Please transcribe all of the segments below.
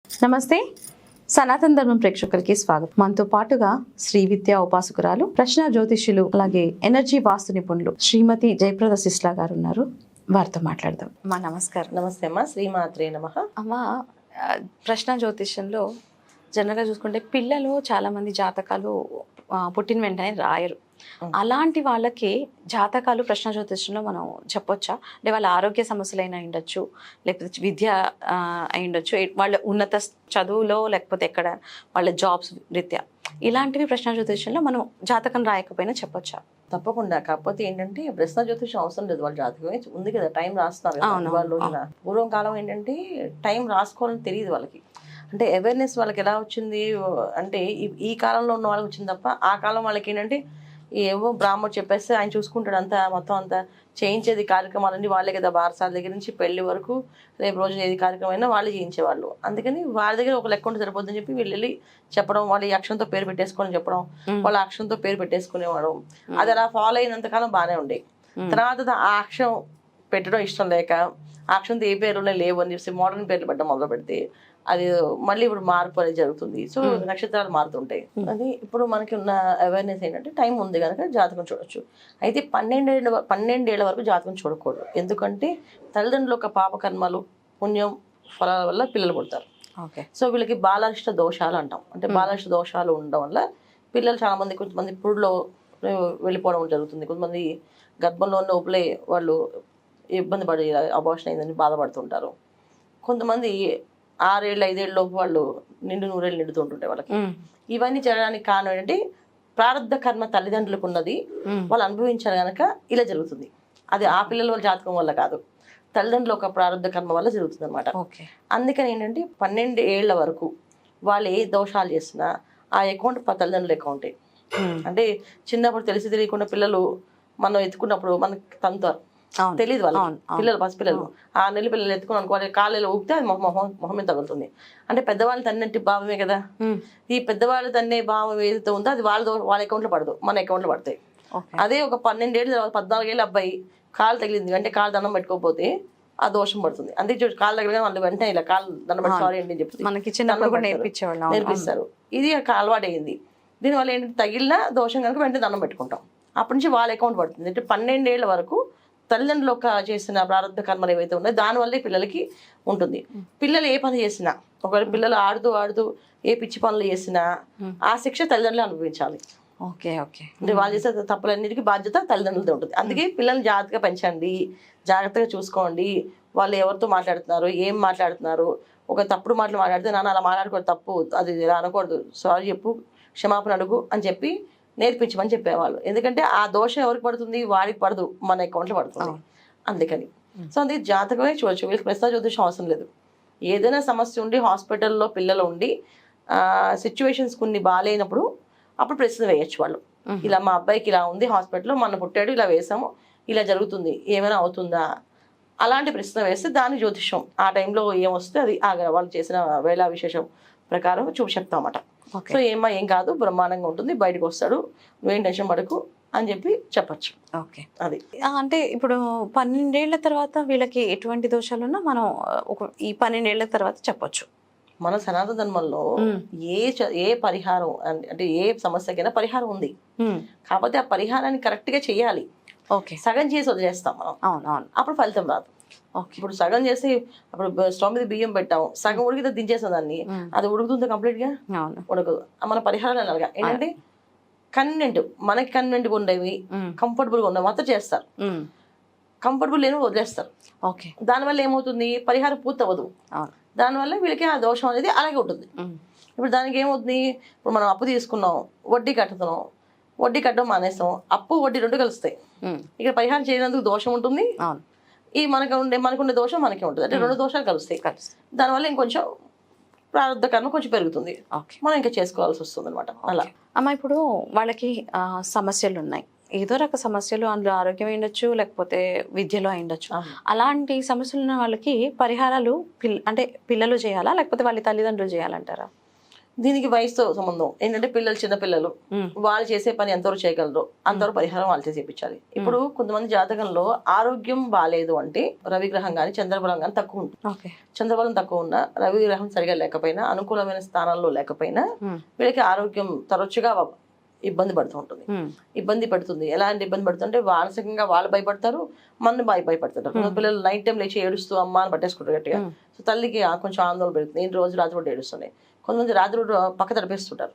నమస్తే, సనాతన ధర్మం ప్రేక్షకులకి స్వాగతం. మనతో పాటుగా శ్రీ విద్యా ఉపాసకురాలు, ప్రశ్న జ్యోతిష్యులు, అలాగే ఎనర్జీ వాస్తు నిపుణులు శ్రీమతి జయప్రద సిస్లా గారు ఉన్నారు. వారితో మాట్లాడదాం. అమ్మా నమస్కారం. నమస్తే అమ్మా, శ్రీమాత్రే నమః. అమ్మా, ప్రశ్న జ్యోతిష్యంలో జనరల్గా చూసుకుంటే పిల్లలు చాలా మంది జాతకాలు పుట్టిన వెంటనే రాయరు. అలాంటి వాళ్ళకి జాతకాలు ప్రశ్న జ్యోతిష్యంలో మనం చెప్పొచ్చా? అంటే వాళ్ళ ఆరోగ్య సమస్యలైనా ఉండొచ్చు, లేకపోతే విద్య అయి ఉండొచ్చు, వాళ్ళ ఉన్నత చదువులో, లేకపోతే ఎక్కడ వాళ్ళ జాబ్స్ రీత్యా, ఇలాంటివి ప్రశ్న జ్యోతిష్యంలో మనం జాతకం రాయకపోయినా చెప్పొచ్చా? తప్పకుండా. కాకపోతే ఏంటంటే ప్రశ్న జ్యోతిషం అవసరం లేదు, వాళ్ళ జాతకమే ఉంది కదా, టైం రాస్తున్నారు కదా వాళ్ళ రోజున. పూర్వం కాలం ఏంటంటే టైం రాసుకోవాలని తెలియదు వాళ్ళకి. అంటే అవేర్నెస్ వాళ్ళకి ఎలా వచ్చింది అంటే ఈ కాలంలో ఉన్న వాళ్ళకి వచ్చింది తప్ప, ఆ కాలం వాళ్ళకి ఏంటంటే ఏవో బ్రాహ్మణుడు చెప్పేస్తే ఆయన చూసుకుంటాడు, అంతా మొత్తం అంతా చేయించేది కార్యక్రమాలన్నీ వాళ్ళే కదా. బారసాల దగ్గర నుంచి పెళ్లి వరకు, రేపు రోజు ఏది కార్యక్రమం అయినా వాళ్ళే చేయించేవాళ్ళు. అందుకని వాళ్ళ దగ్గర ఒక లెక్క ఉంటే సరిపోద్దని చెప్పి వీళ్ళు వెళ్ళి చెప్పడం, వాళ్ళు ఈ అక్షరంతో పేరు పెట్టేసుకొని చెప్పడం, వాళ్ళ అక్షరంతో పేరు పెట్టేసుకునేవాడు. అది అలా ఫాలో అయినంతకాలం బాగానే ఉండే. తర్వాత ఆ అక్షరం పెట్టడం ఇష్టం లేక, ఆ అక్షరంతో ఏ పేరులో లేవు అని చెప్పి మోడర్న్ పేర్లు పెట్టడం మొదలు పెడితే అది మళ్ళీ ఇప్పుడు మార్పు అనేది జరుగుతుంది. సో నక్షత్రాలు మారుతుంటాయి. అది ఇప్పుడు మనకి ఉన్న అవేర్నెస్ ఏంటంటే టైం ఉంది కనుక జాతకం చూడొచ్చు. అయితే 12 ఏళ్ల వరకు జాతకం చూడకూడదు. ఎందుకంటే తల్లిదండ్రుల యొక్క పాపకర్మలు, పుణ్యం, ఫలాల వల్ల పిల్లలు పుడతారు. ఓకే. సో వీళ్ళకి బాలారిష్ట దోషాలు అంటాం. అంటే బాలారిష్ట దోషాలు ఉండడం వల్ల పిల్లలు చాలా మంది, కొంతమంది పురుడులో వెళ్ళిపోవడం జరుగుతుంది. కొంతమంది గర్భంలో ఉన్న లోపలే వాళ్ళు ఇబ్బంది పడి అబార్షన్ అయిందని బాధపడుతుంటారు. కొంతమంది 6 ఏళ్ళు 5 ఏళ్ళ లోపు వాళ్ళు నిండు 100 ఏళ్ళు నిండుతుంటుంటాయి వాళ్ళకి. ఇవన్నీ జరగడానికి కారణం ఏంటంటే ప్రారంధ కర్మ తల్లిదండ్రులకు ఉన్నది వాళ్ళు అనుభవించారు కనుక ఇలా జరుగుతుంది. అది ఆ పిల్లల వాళ్ళ జాతకం వల్ల కాదు, తల్లిదండ్రుల ఒక ప్రారంధ కర్మ వల్ల జరుగుతుంది అనమాట. అందుకని ఏంటంటే 12 ఏళ్ల వరకు వాళ్ళు ఏ దోషాలు చేసినా ఆ అకౌంట్ తల్లిదండ్రుల అకౌంటే. అంటే చిన్నప్పుడు తెలిసి తెలియకుండా పిల్లలు మనం ఎత్తుకున్నప్పుడు మనకి తంతారు, తెలియదు వాళ్ళకి. పిల్లలు పసిపిల్లలు 6 నెలల పిల్లలు ఎత్తుకుని అనుకో, కాళ్ళు ఊపితే అది మొహం మీద తగులుతుంది. అంటే పెద్దవాళ్ళు తన్నంటి భావమే కదా. ఈ పెద్దవాళ్ళు తన్నే భావం ఏదైతే ఉందో అది వాళ్ళ అకౌంట్ లో పడదు, మన అకౌంట్ లో పడతాయి. అదే ఒక 12 ఏళ్ళ తర్వాత 14 ఏళ్ళ అబ్బాయి కాలు తగిలింది అంటే కాలు దండం పెట్టుకోకపోతే ఆ దోషం పడుతుంది. అందుకే కాలు తగిలిన వాళ్ళు వెంటనే ఇలా కాలు దండం పెట్టి సారీ ఏంటి అని చెప్తే నేర్పిస్తారు. ఇది అలవాటు అయింది. దీనివల్ల ఏంటంటే తగిలిన దోషం కనుక వెంటనే దండం పెట్టుకుంటాం. అప్పటి నుంచి వాళ్ళ అకౌంట్ పడుతుంది. అంటే 12 ఏళ్ల వరకు తల్లిదండ్రులు ఒక చేసిన ప్రారంభ కర్మలు ఏవైతే ఉన్నాయో దానివల్లే పిల్లలకి ఉంటుంది. పిల్లలు ఏ పని చేసినా, ఒకవేళ పిల్లలు ఆడుతూ ఏ పిచ్చి పనులు చేసినా ఆ శిక్ష తల్లిదండ్రులు అనుభవించాలి. Okay okay. అంటే వాళ్ళు చేసే తప్పులన్నిటికీ బాధ్యత తల్లిదండ్రులతో ఉంటుంది. అందుకే పిల్లల్ని జాగ్రత్తగా పెంచండి, జాగ్రత్తగా చూసుకోండి. వాళ్ళు ఎవరితో మాట్లాడుతున్నారు, ఏం మాట్లాడుతున్నారు. ఒక తప్పుడు మాటలు మాట్లాడితే నాన్న అలా మాట్లాడుకోవడం తప్పు, అది ఇలా అనకూడదు, సారీ చెప్పు, క్షమాపణ అడుగు అని చెప్పి నేర్పించమని చెప్పేవాళ్ళు. ఎందుకంటే ఆ దోషం ఎవరికి పడుతుంది, వాడికి పడదు, మన అకౌంట్లో పడుతుంది. అందుకని సో అందుకే జాతకమే చూడొచ్చు. వీళ్ళకి ప్రస్తుత జ్యోతిషం అవసరం లేదు. ఏదైనా సమస్య ఉండి హాస్పిటల్లో పిల్లలు ఉండి సిచ్యువేషన్స్ కొన్ని బాగాలేనప్పుడు అప్పుడు ప్రశ్న వేయచ్చు వాళ్ళు. ఇలా మా అబ్బాయికి ఇలా ఉంది, హాస్పిటల్లో మన పుట్టాడు, ఇలా వేసాము, ఇలా జరుగుతుంది, ఏమైనా అవుతుందా, అలాంటి ప్రశ్న వేస్తే దాని జ్యోతిషం ఆ టైంలో ఏమొస్తే అది వాళ్ళు చేసిన వేళా విశేషం ప్రకారం చెప్తామట. సో ఏం కాదు, బ్రహ్మాండంగా ఉంటుంది, బయటకు వస్తాడు, నువ్వేం టెన్షన్ పడకు అని చెప్పి చెప్పచ్చు. ఓకే. అది అంటే ఇప్పుడు 12 ఏళ్ల తర్వాత వీళ్ళకి ఎటువంటి దోషాలున్నా మనం ఈ 12 ఏళ్ల తర్వాత చెప్పొచ్చు. మన సనాతన ధర్మంలో ఏ పరిహారం అంటే ఏ సమస్యకైనా పరిహారం ఉంది. కాకపోతే ఆ పరిహారాన్ని కరెక్ట్ గా చెయ్యాలి. సగం చేసి వదిలేస్తాం మనం, అప్పుడు ఫలితం రాదు. ఇప్పుడు సగం చేసి అప్పుడు స్టవ్ మీద బియ్యం పెట్టాము, సగం ఉడికితే దించేసాం దాన్ని, అది ఉడుకుతుంది కంప్లీట్ గా ఉడకదు. మన పరిహారాలు అలాగా ఏంటంటే కన్వెంట్, మనకి కన్వెంట్గా ఉండేవి, కంఫర్టబుల్ గా ఉండేవి మొత్తం చేస్తారు, కంఫర్టబుల్ లేని వదిలేస్తారు. దానివల్ల ఏమవుతుంది, పరిహారం పూర్తి అవ్వదు. దానివల్ల వీళ్ళకి ఆ దోషం అనేది అలాగే ఉంటుంది. ఇప్పుడు దానికి ఏమవుతుంది, ఇప్పుడు మనం అప్పు తీసుకున్నాం, వడ్డీ కట్టుతున్నాం, వడ్డీ కట్టడం మానేస్తాం, అప్పు వడ్డీ రెండు కలుస్తాయి. ఇక్కడ పరిహారం చేయడానికి దోషం ఉంటుంది, ఈ మనకుండే దోషం మనకే ఉంటుంది. అంటే 2 దోషాలు కలుస్తాయి. దానివల్ల ఇంకొంచెం ప్రారంభ కర్మ కొంచెం పెరుగుతుంది, మనం ఇంకా చేసుకోవాల్సి వస్తుంది అనమాట. అలా అమ్మ, ఇప్పుడు వాళ్ళకి సమస్యలు ఉన్నాయి, ఏదో రక సమస్యలు, అందులో ఆరోగ్యం అయిండొచ్చు, లేకపోతే విద్యలో అయిండొచ్చు. అలాంటి సమస్యలు ఉన్న వాళ్ళకి పరిహారాలు అంటే పిల్లలు చేయాలా, లేకపోతే వాళ్ళ తల్లిదండ్రులు చేయాలంటారా? దీనికి వయసుతో సంబంధం ఏంటంటే పిల్లలు చిన్నపిల్లలు వాళ్ళు చేసే పని ఎంతవరకు చేయగలరు అంతవరకు పరిహారం వాళ్ళు చేసి చేయించాలి. ఇప్పుడు కొంతమంది జాతకంలో ఆరోగ్యం బాగాలేదు అంటే రవిగ్రహం కానీ చంద్రబలం కానీ తక్కువ ఉంటుంది. ఓకే. చంద్రబలం తక్కువ ఉన్నా రవిగ్రహం సరిగా లేకపోయినా అనుకూలమైన స్థానాల్లో లేకపోయినా వీళ్ళకి ఆరోగ్యం తరచుగా ఇబ్బంది పడుతూ ఉంటుంది. ఇబ్బంది పడుతుంది. ఎలాంటి ఇబ్బంది పడుతుంటే మానసికంగా వాళ్ళు భయపడతారు, మన భయపడతారు. కొంత పిల్లలు నైట్ టైం లేచి ఏడుస్తూ అమ్మ అని పట్టేసుకుంటారు గట్టిగా. సో తల్లికి కొంచెం ఆందోళన పెడుతుంది. నేను రోజు రాత్రి కూడా ఏడుస్తున్నాయి. కొంతమంది రాత్రి పక్క తడిపేస్తుంటారు.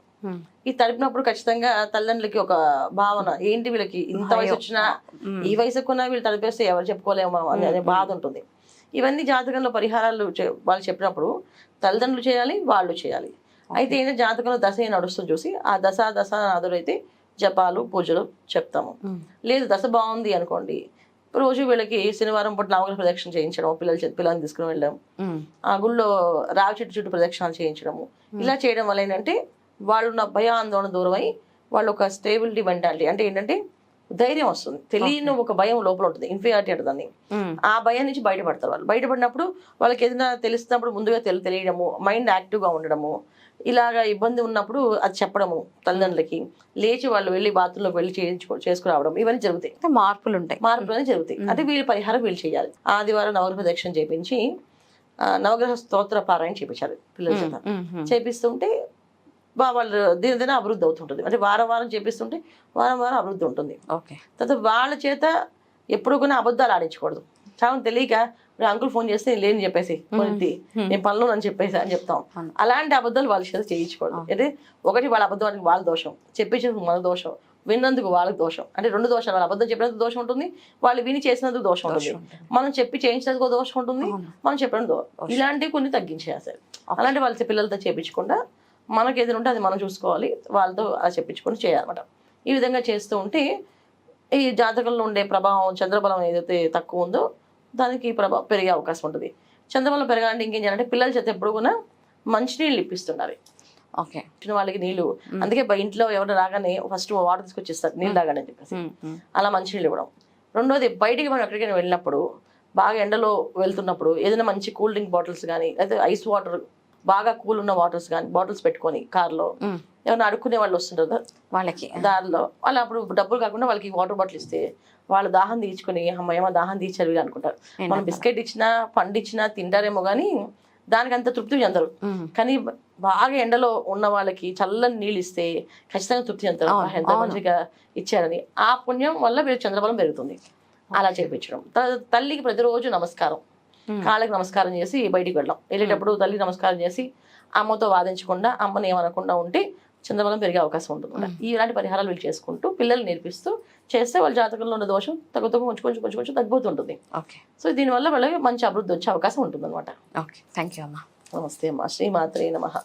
ఈ తడిపినప్పుడు ఖచ్చితంగా తల్లిదండ్రులకి ఒక భావన ఏంటి వీళ్ళకి ఇంత వయసు వచ్చినా ఈ వయసుకున్నా వీళ్ళు తడిపేస్తే ఎవరు చెప్పుకోలేము అనే బాధ ఉంటుంది. ఇవన్నీ జాతకంలో పరిహారాలు వాళ్ళు చెప్పినప్పుడు తల్లిదండ్రులు చేయాలి, వాళ్ళు చేయాలి. అయితే ఏంటంటే జాతకంలో దశ నడుస్తుంది చూసి ఆ దశ ఆదురైతే జపాలు పూజలు చెప్తాము. లేదు దశ బాగుంది అనుకోండి, రోజు వీళ్ళకి శనివారం పూట నవగ్రహ ప్రదక్షిణ చేయించడం, పిల్లల్ని తీసుకుని వెళ్ళడం, ఆ గుళ్ళో రావి చెట్టు చుట్టూ ప్రదక్షిణాలు చేయించడము. ఇలా చేయడం వల్ల ఏంటంటే వాళ్ళు ఉన్న భయాందోళన దూరం అయి వాళ్ళు ఒక స్టేబిలిటీ మెంటాలిటీ అంటే ఏంటంటే ధైర్యం వస్తుంది. తెలియని ఒక భయం లోపల ఉంటుంది, ఇన్ఫీరియారిటీ అంటే దాన్ని. ఆ భయం నుంచి బయటపడతారు. వాళ్ళు బయటపడినప్పుడు వాళ్ళకి ఏదైనా తెలుస్తున్నప్పుడు ముందుగా తెలియడము, మైండ్ యాక్టివ్గా ఉండడము, ఇలాగా ఇబ్బంది ఉన్నప్పుడు అది చెప్పడము తల్లిదండ్రులకి, లేచి వాళ్ళు వెళ్ళి బాత్రూంలోకి వెళ్ళి చేసుకురావడం, ఇవన్నీ జరుగుతాయి. మార్పులు ఉంటాయి. మార్పులు అనేవి జరుగుతాయి. అంటే వీళ్ళ పరిహారం వీళ్ళు చేయాలి. ఆదివారం నవగ్రహ ప్రదక్షిణ చేయించి నవగ్రహ స్తోత్ర పారాయణ చేయించాలి పిల్లల చేత. చేపిస్తుంటే వాళ్ళు దినదిన అభివృద్ధి అవుతుంటుంది. అంటే వారం చేపిస్తుంటే వారం అభివృద్ధి ఉంటుంది. ఓకే. తర్వాత వాళ్ళ చేత ఎప్పుడు కూడా అబద్ధాలు ఆడించకూడదు. చాలా తెలియక అంకుల్ ఫోన్ చేస్తే నేను లేని చెప్పేసి కొద్ది నేను పనులు అని చెప్పేసి అని చెప్తాం. అలాంటి అబద్ధాలు వాళ్ళ చేత చేయించకూడదు. అంటే ఒకటి వాళ్ళ అబద్ధానికి వాళ్ళ దోషం, చెప్పించేందుకు మన దోషం, విన్నందుకు వాళ్ళకి దోషం. అంటే రెండు దోషాలు, వాళ్ళ అబద్ధం చెప్పినందుకు దోషం ఉంటుంది, వాళ్ళు విని చేసినందుకు దోషం ఉంటుంది, మనం చెప్పి చేయించినందుకు దోషం ఉంటుంది, మనం చెప్పినందుకు ఇలాంటివి కొన్ని తగ్గించేయాలి. అలాంటి వాళ్ళ పిల్లలతో చేయించకుండా మనకి ఏదైనా ఉంటే అది మనం చూసుకోవాలి, వాళ్ళతో అలా చెప్పించుకొని చేయాలన్నమాట. ఈ విధంగా చేస్తూ ఉంటే ఈ జాతకంలో ఉండే ప్రభావం చంద్రబలం ఏదైతే తక్కువ ఉందో దానికి ప్రభావం పెరిగే అవకాశం ఉంటుంది. చంద్రబలం పెరగాలంటే ఇంకేం చేయాలంటే పిల్లల చేత ఎప్పుడు కూడా మంచినీళ్ళు ఇప్పిస్తుండాలి. ఓకే. వాళ్ళకి నీళ్ళు, అందుకే ఇంట్లో ఎవరు రాగానే ఫస్ట్ వాటర్ తీసుకొచ్చిస్తారు నీళ్ళు తాగానే చెప్పేసి, అలా మంచినీళ్ళు ఇవ్వడం. రెండోది బయటికి మనం ఎక్కడికైనా వెళ్ళినప్పుడు బాగా ఎండలో వెళ్తున్నప్పుడు ఏదైనా మంచి కూల్ డ్రింక్ బాటిల్స్ కానీ లేకపోతే ఐస్ వాటర్ బాగా కూల్ ఉన్న వాటర్స్ కానీ బాటిల్స్ పెట్టుకొని కార్లో ఏమైనా అడుక్కునే వాళ్ళు వస్తుంటారు వాళ్ళకి దారిలో, వాళ్ళు అప్పుడు డబ్బులు కాకుండా వాళ్ళకి వాటర్ బాటిల్ ఇస్తే వాళ్ళు దాహం తీర్చుకుని ఏమో దాహం తీర్చారు అనుకుంటారు. మనం బిస్కెట్ ఇచ్చినా పండు ఇచ్చినా తింటారేమో కానీ దానికి అంత తృప్తి చెందరు. కానీ బాగా ఎండలో ఉన్న వాళ్ళకి చల్లని నీళ్ళు ఇస్తే ఖచ్చితంగా తృప్తి చెందుతారు, ఎంత మంచిగా ఇచ్చారని. ఆ పుణ్యం వల్ల వీళ్ళకి చంద్రబలం పెరుగుతుంది. అలా చేయించడం. తల్లికి ప్రతిరోజు నమస్కారం, కాళ్ళకి నమస్కారం చేసి బయటికి వెళ్ళాం. వెళ్ళేటప్పుడు తల్లి నమస్కారం చేసి అమ్మతో వాదించకుండా అమ్మని ఏమనకుండా ఉంటే చంద్రబలం పెరిగే అవకాశం ఉంటుంది. ఇలాంటి పరిహారాలు వీళ్ళు చేసుకుంటూ పిల్లలు నేర్పిస్తూ చేస్తే వాళ్ళ జాతకంలో ఉన్న దోషం కొంచెం తగ్గిపోతుంటుంది. ఓకే. సో దీనివల్ల వాళ్ళకి మంచి అభివృద్ధి వచ్చే అవకాశం ఉంటుంది అనమాట. ఓకే. థ్యాంక్ యూ అమ్మా. నమస్తే అమ్మా. శ్రీమాత్రే నమః.